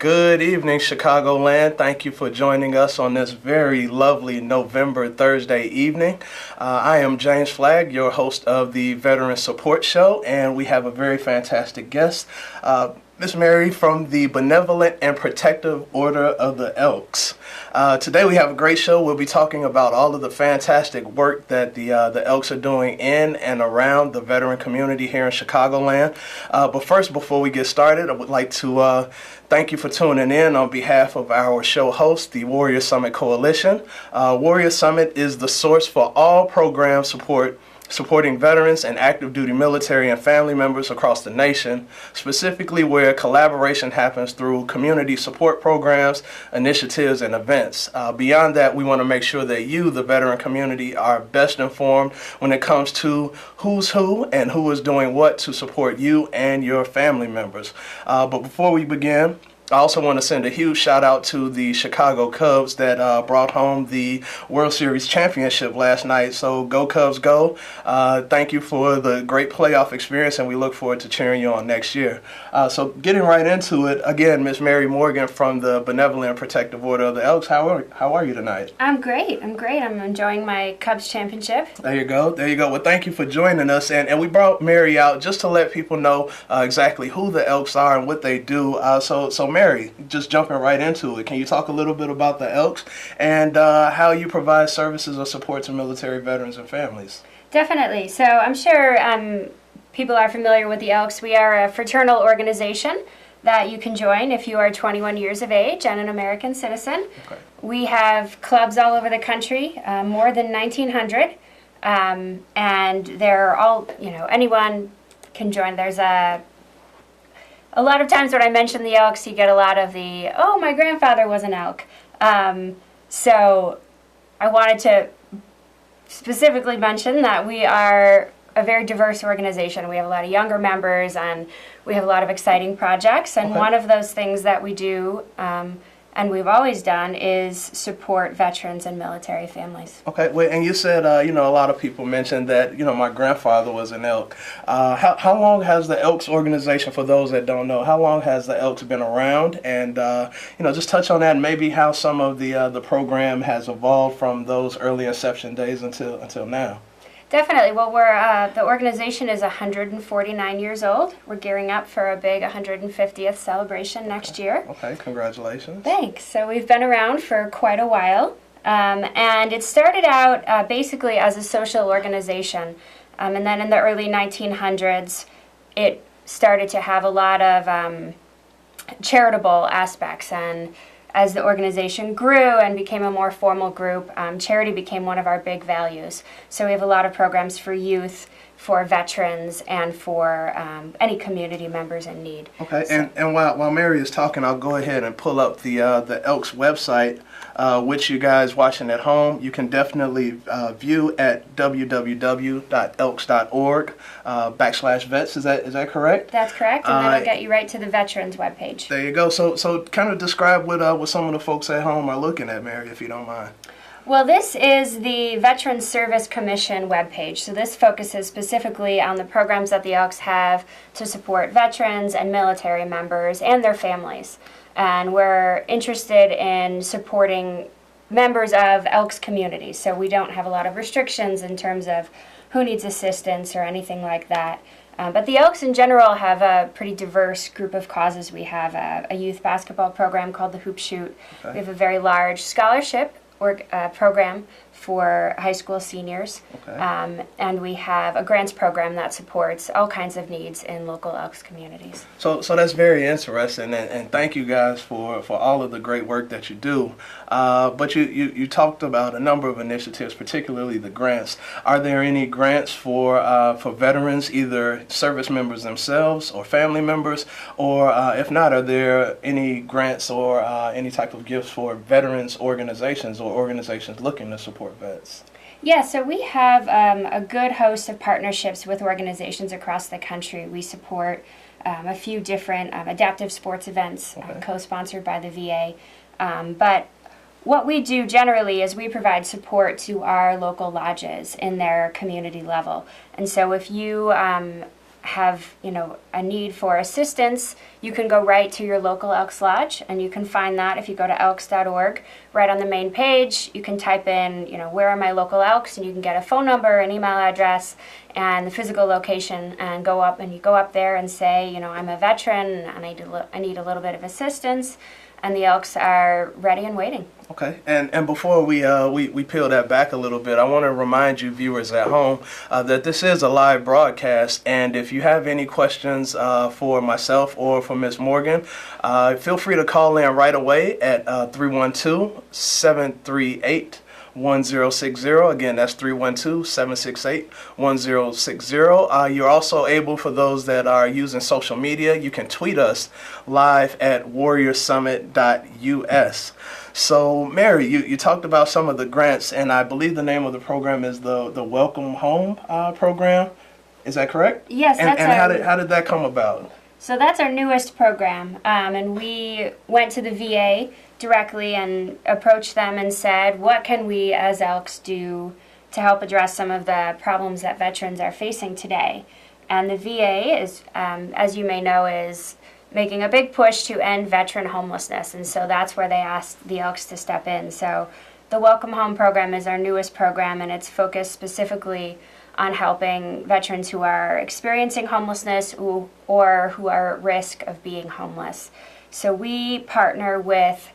Good evening, Chicagoland. Thank you for joining us on this very lovely November Thursday evening. I am James Flagg, your host of the Veteran Support Show, and we have a very fantastic guest, Miss Mary from the Benevolent and Protective Order of the Elks. Today we have a great show. We'll be talking about all of the fantastic work that the Elks are doing in and around the veteran community here in Chicagoland. But first, before we get started, I would like to thank you for tuning in on behalf of our show host, the Warrior Summit Coalition. Warrior Summit is the source for all program supporting veterans and active duty military and family members across the nation, specifically where collaboration happens through community support programs, initiatives, and events. Beyond that, we want to make sure that you, the veteran community, are best informed when it comes to who's who and who is doing what to support you and your family members. But before we begin, I also want to send a huge shout out to the Chicago Cubs that brought home the World Series championship last night. So go Cubs, go. Thank you for the great playoff experience, and we look forward to cheering you on next year. So getting right into it, again, Miss Mary Morgan from the Benevolent and Protective Order of the Elks. How are you tonight? I'm great. I'm enjoying my Cubs championship. There you go. Well, thank you for joining us. And we brought Mary out just to let people know exactly who the Elks are and what they do. So Mary, just jumping right into it, can you talk a little bit about the Elks and how you provide services or support to military veterans and families? Definitely. So I'm sure people are familiar with the Elks. We are a fraternal organization that you can join if you are 21 years of age and an American citizen. Okay. We have clubs all over the country, more than 1,900, and they're all, anyone can join. There's a lot of times when I mention the Elks, you get a lot of the, oh, my grandfather was an Elk. So I wanted to specifically mention that we are a very diverse organization. We have a lot of younger members, and we have a lot of exciting projects. And one of those things that we do, and we've always done, is support veterans and military families. Okay, well, and you said, a lot of people mentioned that, my grandfather was an Elk. How long has the Elks organization, for those that don't know, how long has the Elks been around? And, just touch on that and maybe how some of the program has evolved from those early inception days until now. Definitely. Well, the organization is 149 years old. We're gearing up for a big 150th celebration next year. Okay, congratulations. Thanks. So we've been around for quite a while, and it started out basically as a social organization, and then in the early 1900s, it started to have a lot of charitable aspects, and as the organization grew and became a more formal group, charity became one of our big values. So we have a lot of programs for youth, for veterans, and for any community members in need. Okay, so, and while Mary is talking, I'll go ahead and pull up the Elks website, which you guys watching at home, you can definitely view at www.elks.org/vets. Is that correct? That's correct, and that'll get you right to the veterans webpage. There you go. So kind of describe what some of the folks at home are looking at, Mary, if you don't mind. Well, this is the Veterans Service Commission webpage. So this focuses specifically on the programs that the Elks have to support veterans and military members and their families. And we're interested in supporting members of Elks communities. So we don't have a lot of restrictions in terms of who needs assistance or anything like that. But the Elks in general have a pretty diverse group of causes. We have a youth basketball program called the Hoop Shoot. Okay. We have a very large scholarship program for high school seniors, okay. And we have a grants program that supports all kinds of needs in local Elks communities. So that's very interesting, and thank you guys for all of the great work that you do. But you talked about a number of initiatives, particularly the grants. Are there any grants for veterans, either service members themselves or family members, or if not, are there any grants or any type of gifts for veterans organizations or organizations looking to support vets? Yeah, so we have a good host of partnerships with organizations across the country. We support a few different adaptive sports events, okay. Co-sponsored by the VA. But what we do generally is we provide support to our local lodges in their community level. And so if you have, a need for assistance, you can go right to your local Elks Lodge, and you can find that if you go to elks.org. Right on the main page, you can type in, where are my local Elks, and you can get a phone number, an email address, and the physical location, and you go up there and say, I'm a veteran, and I need a little bit of assistance, and the Elks are ready and waiting. Okay, and before we peel that back a little bit, I want to remind you viewers at home that this is a live broadcast, and if you have any questions for myself or for Ms. Morgan, feel free to call in right away at 312-738-1060. Again, that's 312-768-1060. You're also able, for those that are using social media, you can tweet us live at warriorsummit.us. So, Mary, you talked about some of the grants, and I believe the name of the program is the Welcome Home program. Is that correct? Yes. And how did that come about? So that's our newest program, and we went to the VA directly and approached them and said, what can we as Elks do to help address some of the problems that veterans are facing today? And the VA is, as you may know, is making a big push to end veteran homelessness, and so that's where they asked the Elks to step in. So the Welcome Home program is our newest program, and it's focused specifically on helping veterans who are experiencing homelessness or who are at risk of being homeless. So we partner with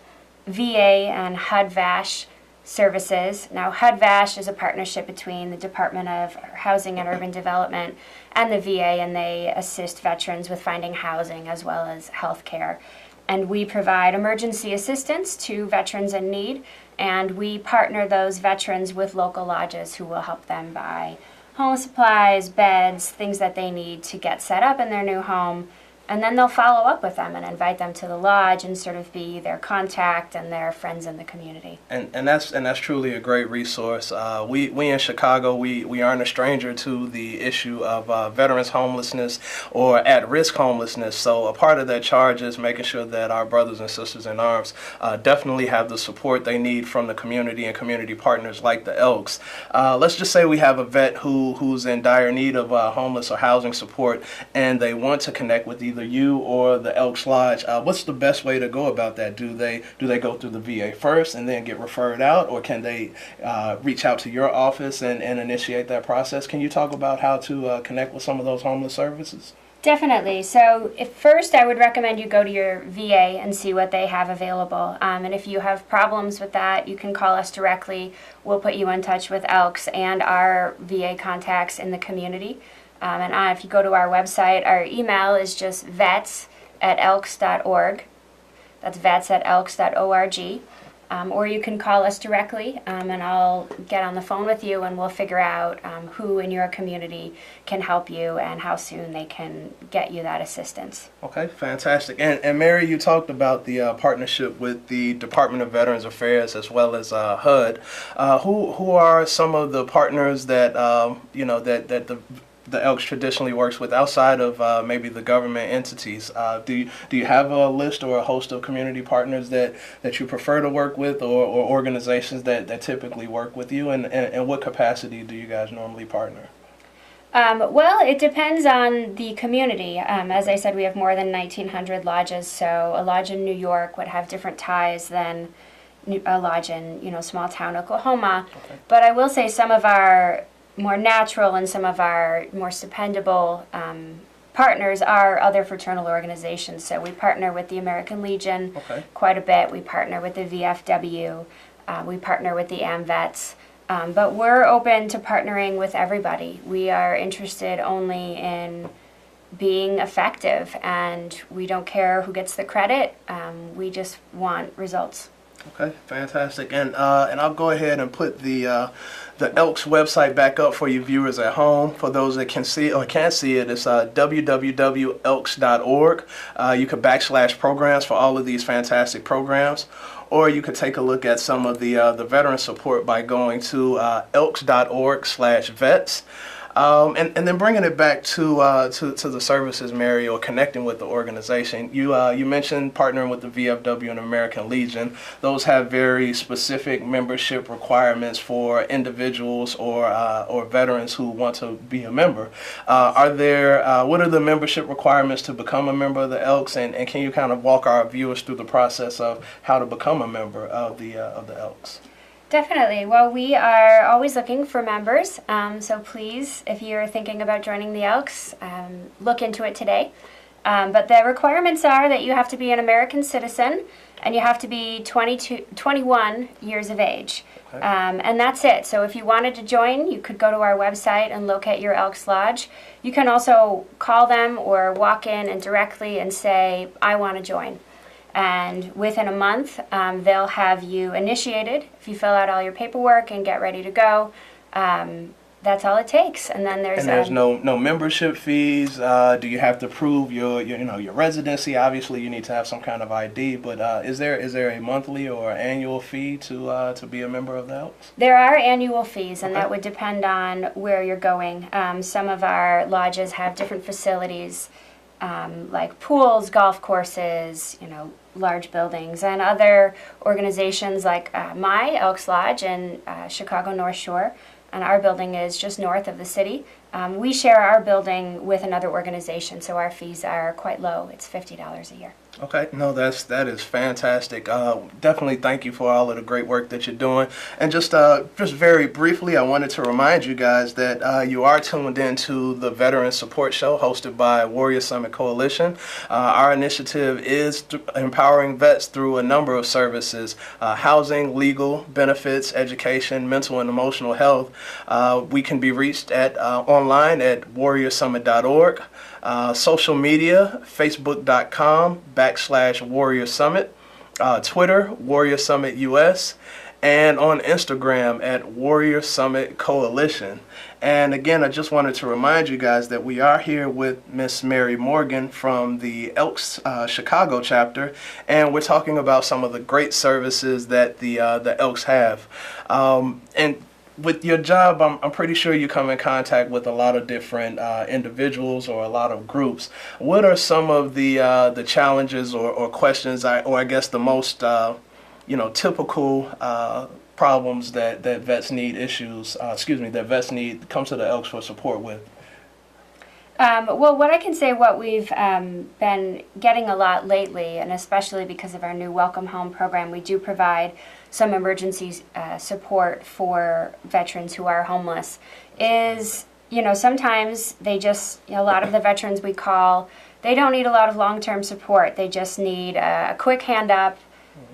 VA and HUD Vash services. Now, HUD Vash is a partnership between the Department of Housing and Urban Development and the VA, and they assist veterans with finding housing as well as health care. And we provide emergency assistance to veterans in need, and we partner those veterans with local lodges who will help them buy home supplies, beds, things that they need to get set up in their new home. And then they'll follow up with them and invite them to the lodge and sort of be their contact and their friends in the community. And that's truly a great resource. We in Chicago, we aren't a stranger to the issue of veterans homelessness or at-risk homelessness. So a part of that charge is making sure that our brothers and sisters in arms definitely have the support they need from the community and community partners like the Elks. Let's just say we have a vet who's in dire need of homeless or housing support, and they want to connect with either you or the Elks Lodge. What's the best way to go about that? Do they go through the VA first and then get referred out, or can they reach out to your office and initiate that process? Can you talk about how to connect with some of those homeless services? Definitely. So first I would recommend you go to your VA and see what they have available. And if you have problems with that, you can call us directly. We'll put you in touch with Elks and our VA contacts in the community. And if you go to our website, our email is just vets@elks.org. That's vets@elks.org. Or you can call us directly, and I'll get on the phone with you, and we'll figure out who in your community can help you and how soon they can get you that assistance. Okay, fantastic. And Mary, you talked about the partnership with the Department of Veterans Affairs as well as HUD. Who are some of the partners that that the Elks traditionally works with outside of maybe the government entities? Do you have a list or a host of community partners that you prefer to work with, or organizations that typically work with you, and what capacity do you guys normally partner? Well, it depends on the community. As I said, we have more than 1,900 lodges, so a lodge in New York would have different ties than a lodge in small town Oklahoma. Okay. But I will say some of our more natural and some of our more stipendable partners are other fraternal organizations. So we partner with the American Legion quite a bit. We partner with the VFW. We partner with the AMVETS. But we're open to partnering with everybody. We are interested only in being effective, and we don't care who gets the credit. We just want results. Okay, fantastic. And I'll go ahead and put the Elks website back up for you viewers at home. For those that can see or can't see it, it's www.elks.org. You could /programs for all of these fantastic programs, or you could take a look at some of the veteran support by going to elks.org/vets. And then bringing it back to the services, Mary, or connecting with the organization. You mentioned partnering with the VFW and American Legion. Those have very specific membership requirements for individuals or veterans who want to be a member. What are the membership requirements to become a member of the Elks? And can you kind of walk our viewers through the process of how to become a member of the Elks? Definitely. Well, we are always looking for members, so please, if you're thinking about joining the Elks, look into it today. But the requirements are that you have to be an American citizen and you have to be 21 years of age. Okay. And that's it. So if you wanted to join, you could go to our website and locate your Elks Lodge. You can also call them or walk in and directly and say, I want to join. And within a month, they'll have you initiated. If you fill out all your paperwork and get ready to go, that's all it takes. And then there's no membership fees. Do you have to prove your residency? Obviously, you need to have some kind of ID. But is there a monthly or annual fee to be a member of the Elks? There are annual fees, and Okay. that would depend on where you're going. Some of our lodges have different facilities, like pools, golf courses, large buildings, and other organizations like my Elks Lodge in Chicago North Shore, and our building is just north of the city. We share our building with another organization, so our fees are quite low. It's $50 a year. Okay, no, that is fantastic. Definitely thank you for all of the great work that you're doing. And just very briefly, I wanted to remind you guys that you are tuned into the Veteran Support Show hosted by Warrior Summit Coalition. Our initiative is empowering vets through a number of services: housing, legal, benefits, education, mental and emotional health. We can be reached at online at warriorsummit.org. Social media, facebook.com/Warrior Summit, Twitter, Warrior Summit US, and on Instagram at Warrior Summit Coalition. And again, I just wanted to remind you guys that we are here with Miss Mary Morgan from the Elks Chicago chapter, and we're talking about some of the great services that the Elks have. And with your job, I'm pretty sure you come in contact with a lot of different individuals or a lot of groups. What are some of the challenges or questions, or I guess the most typical problems that vets need that vets need come to the Elks for support with? Well, what I can say, what we've been getting a lot lately, and especially because of our new Welcome Home program, we do provide some emergency support for veterans who are homeless, is, sometimes they just, a lot of the veterans we call, they don't need a lot of long-term support. They just need a quick hand up.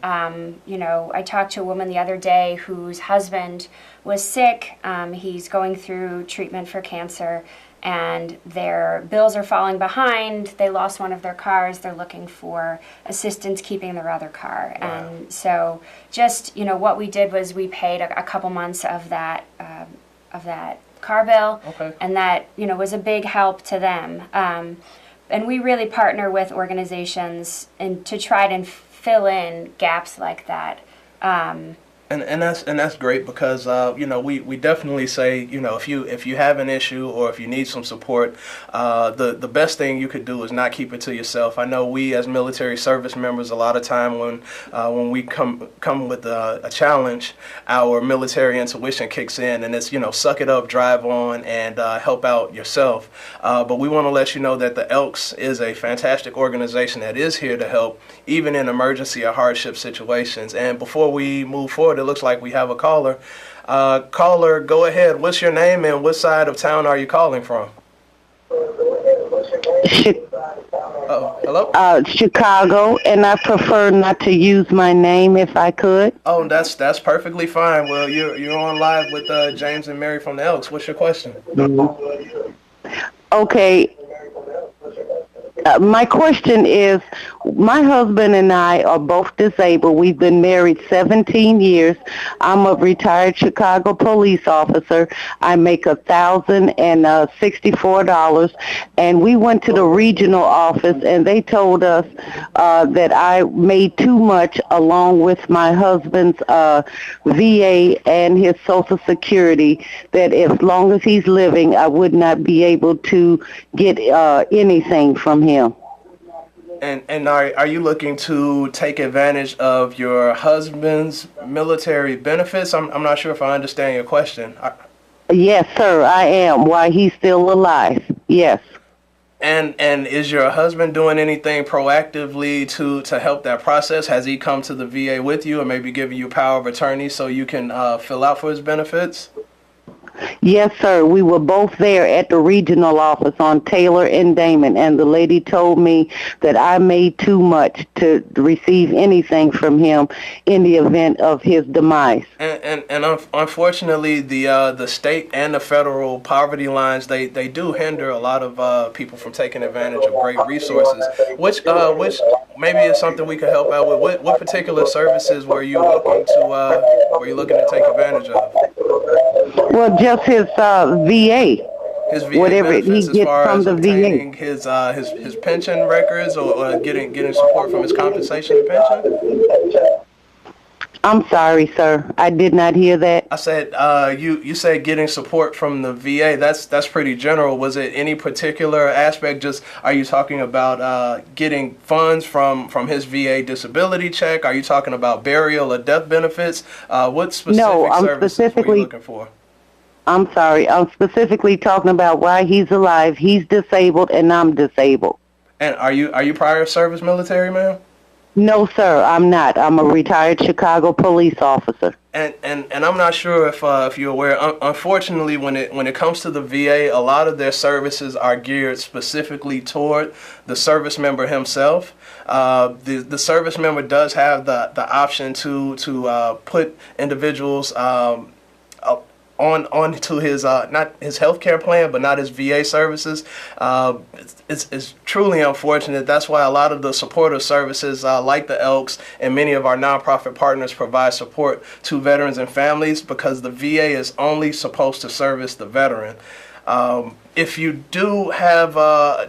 I talked to a woman the other day whose husband was sick. He's going through treatment for cancer, and their bills are falling behind. They lost one of their cars. They're looking for assistance keeping their other car. Wow. And so just, what we did was we paid a couple months of that car bill. Okay. And that, was a big help to them. And we really partner with organizations to try to fill in gaps like that. And that's great because we definitely say if you have an issue or if you need some support, the best thing you could do is not keep it to yourself. I know we as military service members, a lot of time when we come with a challenge, our military intuition kicks in and it's suck it up, drive on, and help out yourself. But we want to let you know that the Elks is a fantastic organization that is here to help even in emergency or hardship situations. And before we move forward, it looks like we have a caller. Caller, go ahead. What's your name and what side of town are you calling from? Hello? Chicago, and I prefer not to use my name if I could. Oh, that's perfectly fine. Well, you're on live with James and Mary from the Elks. What's your question? Okay. My question is, My husband and I are both disabled. We've been married 17 years. I'm a retired Chicago police officer. I make $1,064, and we went to the regional office, and they told us that I made too much along with my husband's VA and his Social Security, that as long as he's living, I would not be able to get anything from him. And are you looking to take advantage of your husband's military benefits? I'm not sure if I understand your question. Yes, sir, I am. While he's still alive. Yes. And is your husband doing anything proactively to help that process? Has he come to the VA with you and maybe giving you power of attorney so you can fill out for his benefits? Yes, sir. We were both there at the regional office on Taylor and Damon, and the lady told me that I made too much to receive anything from him in the event of his demise. And unfortunately, the state and the federal poverty lines, they do hinder a lot of people from taking advantage of great resources, which maybe is something we could help out with. What particular services were you looking to take advantage of? Well, just his VA. His VA whatever he benefits as gets far from as the obtaining VA. his pension records or getting support from his compensation and pension? I'm sorry, sir. I did not hear that. I said you said getting support from the VA. That's pretty general. Was it any particular aspect? Just are you talking about getting funds from his VA disability check? Are you talking about burial or death benefits? What specific services were you looking for? I'm sorry. I'm specifically talking about why he's alive. He's disabled, and I'm disabled. And are you prior service military, ma'am? No, sir, I'm not. I'm a retired Chicago police officer. And I'm not sure if you're aware. Unfortunately, when it comes to the VA, a lot of their services are geared specifically toward the service member himself. The service member does have the option to put individuals on to his not his health care plan, but not his VA services. It's truly unfortunate. That's why a lot of the supportive services like the Elks and many of our nonprofit partners provide support to veterans and families, because the VA is only supposed to service the veteran. If you do have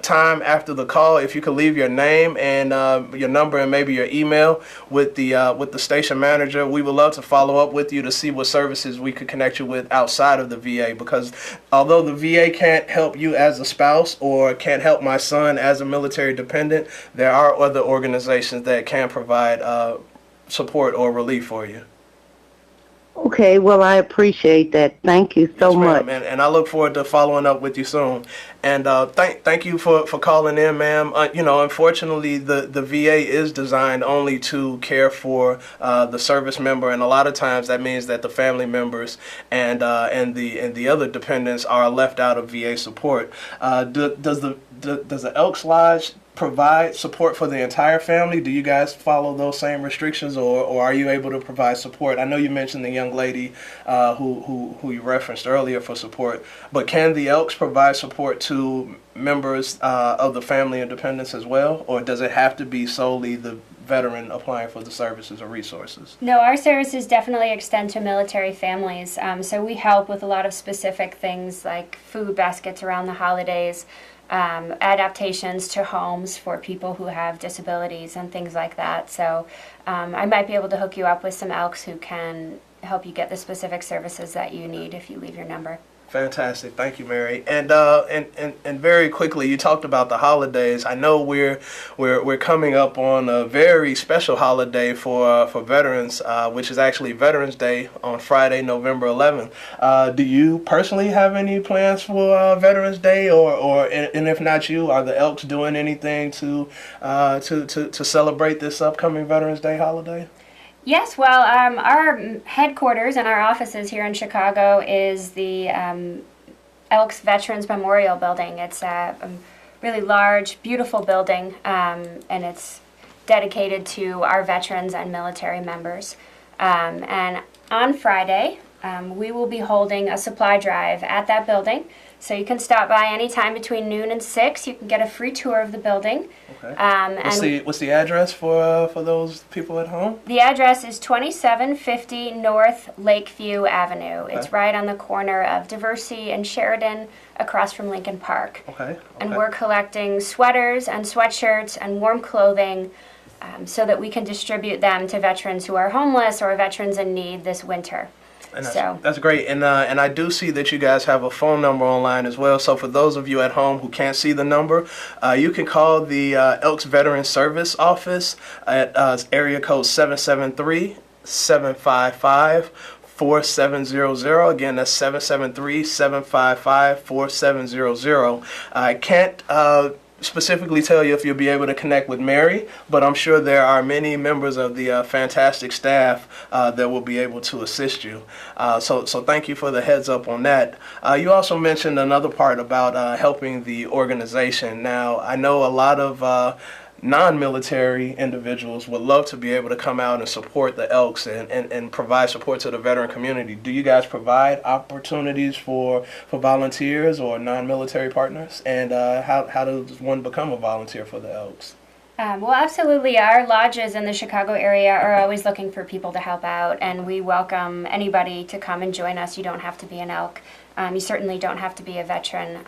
time after the call, if you could leave your name and your number and maybe your email with the station manager, we would love to follow up with you to see what services we could connect you with outside of the VA. Because although the VA can't help you as a spouse or can't help my son as a military dependent, there are other organizations that can provide support or relief for you. Okay, well, I appreciate that. Thank you so much. And I look forward to following up with you soon. And thank you for calling in, ma'am. Unfortunately, the VA is designed only to care for the service member, and a lot of times that means that the family members and the other dependents are left out of VA support. Does the Elks Lodge provide support for the entire family? Do you guys follow those same restrictions, or are you able to provide support? I know you mentioned the young lady who you referenced earlier for support, but can the Elks provide support to members of the family and dependents as well, or does it have to be solely the veteran applying for the services or resources? No, our services definitely extend to military families. So we help with a lot of specific things like food baskets around the holidays, adaptations to homes for people who have disabilities and things like that. So I might be able to hook you up with some Elks who can help you get the specific services that you need if you leave your number. Fantastic. Thank you, Mary. And very quickly, you talked about the holidays. I know we're coming up on a very special holiday for veterans, which is actually Veterans Day on Friday, November 11th. Do you personally have any plans for Veterans Day, and if not you, are the Elks doing anything to celebrate this upcoming Veterans Day holiday? Yes, well, our headquarters and our offices here in Chicago is the Elks Veterans Memorial Building. It's a really large, beautiful building, and it's dedicated to our veterans and military members. And on Friday, we will be holding a supply drive at that building. So you can stop by anytime between noon and 6. You can get a free tour of the building. Okay. What's the address for those people at home? The address is 2750 North Lakeview Avenue. Okay. It's right on the corner of Diversey and Sheridan, across from Lincoln Park. Okay. And we're collecting sweaters and sweatshirts and warm clothing so that we can distribute them to veterans who are homeless or veterans in need this winter. And that's great. And I do see that you guys have a phone number online as well. So for those of you at home who can't see the number, you can call the Elks Veteran Service Office at area code 773-755-4700. Again, that's 773-755-4700. I can't specifically tell you if you'll be able to connect with Mary, but I'm sure there are many members of the fantastic staff that will be able to assist you. So thank you for the heads up on that. You also mentioned another part about helping the organization. Now, I know a lot of non-military individuals would love to be able to come out and support the Elks and provide support to the veteran community. Do you guys provide opportunities for volunteers or non-military partners? And how does one become a volunteer for the Elks? Well, absolutely. Our lodges in the Chicago area are always looking for people to help out, and we welcome anybody to come and join us. You don't have to be an Elk. You certainly don't have to be a veteran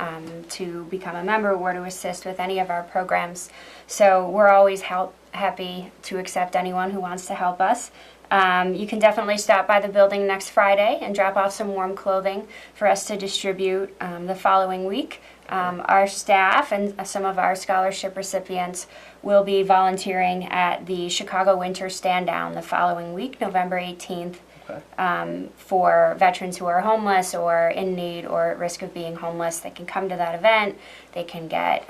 to become a member or to assist with any of our programs. So we're always happy to accept anyone who wants to help us. You can definitely stop by the building next Friday and drop off some warm clothing for us to distribute the following week. Our staff and some of our scholarship recipients will be volunteering at the Chicago Winter Stand Down the following week, November 18th. For veterans who are homeless or in need or at risk of being homeless. They can come to that event. They can get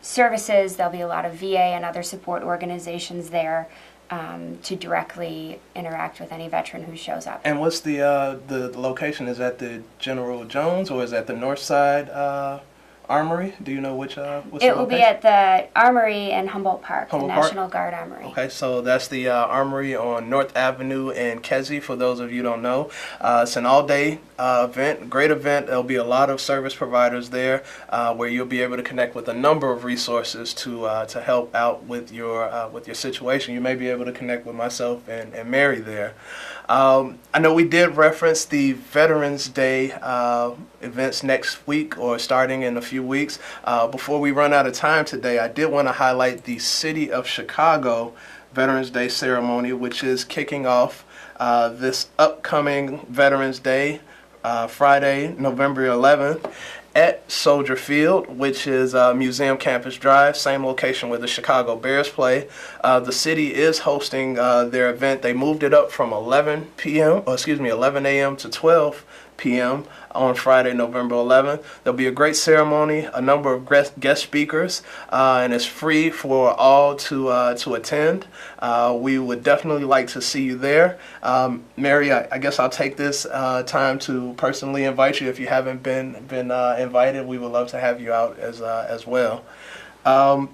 services. There'll be a lot of VA and other support organizations there to directly interact with any veteran who shows up. And what's the location? Is that the General Jones or is that the North Side Armory? Do you know which? It will be at the Armory in Humboldt Park, the National Guard Armory. Okay, so that's the Armory on North Avenue in Kedzie, for those of you who don't know. It's an all-day event, great event. There'll be a lot of service providers there where you'll be able to connect with a number of resources to help out with your situation. You may be able to connect with myself and Mary there. I know we did reference the Veterans Day events next week or starting in a few weeks. Before we run out of time today, I did want to highlight the City of Chicago Veterans Day ceremony, which is kicking off this upcoming Veterans Day, Friday, November 11th. At Soldier Field, which is Museum Campus Drive, same location where the Chicago Bears play. The city is hosting their event. They moved it up from 11 a.m. to 12 p.m. on Friday, November 11th. There'll be a great ceremony, a number of guest speakers, and it's free for all to attend. We would definitely like to see you there. Mary, I guess I'll take this time to personally invite you. If you haven't been invited, we would love to have you out as well.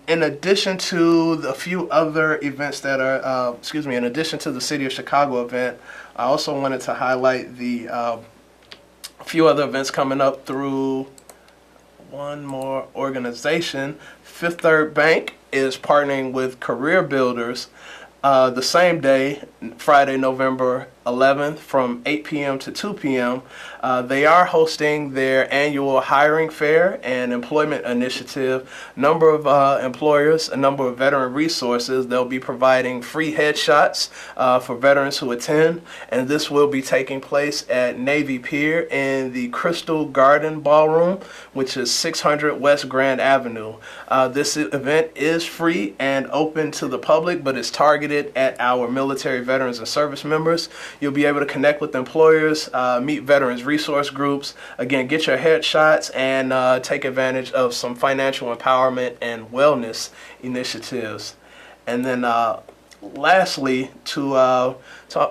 In addition to the few other events that are, in addition to the City of Chicago event, I also wanted to highlight the few other events coming up through one more organization. Fifth Third Bank is partnering with Career Builders the same day, Friday, November 11th, from 8 p.m. to 2 p.m. They are hosting their annual hiring fair and employment initiative. Number of employers, a number of veteran resources. They'll be providing free headshots for veterans who attend, and this will be taking place at Navy Pier in the Crystal Garden Ballroom, which is 600 West Grand Avenue. This event is free and open to the public, but it's targeted at our military veterans and service members. You'll be able to connect with employers, meet veterans resource groups, again, get your headshots, and take advantage of some financial empowerment and wellness initiatives. And then lastly, to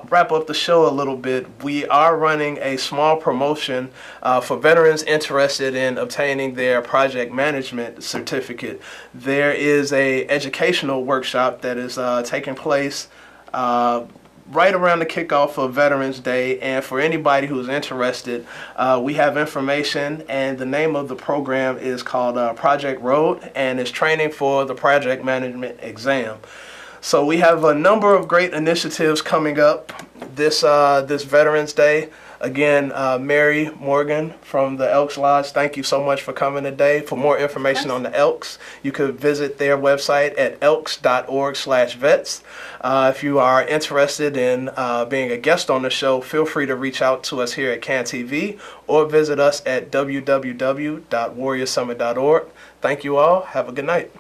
wrap up the show a little bit, we are running a small promotion for veterans interested in obtaining their project management certificate. There is a educational workshop that is taking place right around the kickoff of Veterans Day, and for anybody who's interested, we have information, and the name of the program is called Project Road, and it's training for the project management exam. So we have a number of great initiatives coming up this Veterans Day. Again, Mary Morgan from the Elks Lodge, thank you so much for coming today. For more information on the Elks, you could visit their website at elks.org/vets. If you are interested in being a guest on the show, feel free to reach out to us here at CAN TV or visit us at www.warriorsummit.org. Thank you all. Have a good night.